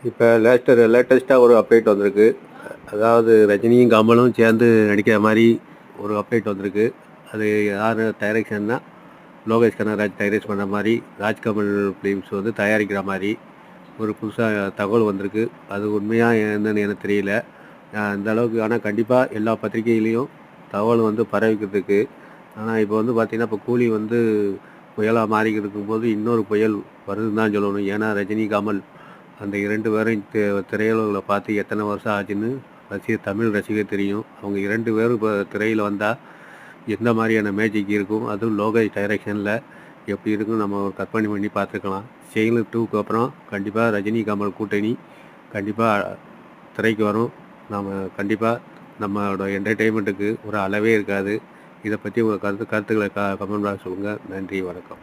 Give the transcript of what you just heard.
இப்போ லேட்டஸ்ட்டாக ஒரு அப்டேட் வந்திருக்கு. அதாவது ரஜினியும் கமலும் சேர்ந்து நடிக்கிற மாதிரி ஒரு அப்டேட் வந்திருக்கு. அது யார் டைரக்ஷன்னா லோகேஷ் கனகராஜ் டைரக்ட் பண்ண மாதிரி ராஜ்கமல் ஃபிலிம்ஸ் வந்து தயாரிக்கிற மாதிரி ஒரு புதுசாக தகவல் வந்திருக்கு. அது உண்மையாக என்னன்னு எனக்கு தெரியல. இந்த அளவுக்கு ஆனால் கண்டிப்பாக எல்லா பத்திரிகையிலையும் தகவல் வந்து பரவிக்கிட்டு. ஆனால் இப்போ வந்து பார்த்திங்கன்னா இப்போ கூலி வந்து புயலாக மாறிக்கிட்டு இருக்கும்போது இன்னொரு புயல் வருதுன்னு தான் சொல்லணும். ஏன்னா ரஜினி கமல் அந்த 2 பேரையும் திரையுலகில் பார்த்து எத்தனை வருஷம் ஆச்சுன்னு தமிழ் ரசிகர் தெரியும். அவங்க 2 பேரும் இப்போ திரையில் வந்தால் எந்த மாதிரியான மேஜிக் இருக்கும், அதுவும் லோகேஷ் டைரக்ஷனில் எப்படி இருக்குன்னு நம்ம கற்பனை பண்ணி பார்த்துக்கலாம். செயலு 2க்கு அப்புறம் கண்டிப்பாக ரஜினி கமல் கூட்டணி கண்டிப்பாக திரைக்கு வரும். நம்ம கண்டிப்பாக நம்மளோட என்டர்டெயின்மெண்ட்டுக்கு ஒரு அளவே இருக்காது. இதை பற்றி உங்கள் கருத்துக்களை கமெண்ட் பாக்ஸ் சொல்லுங்கள். நன்றி, வணக்கம்.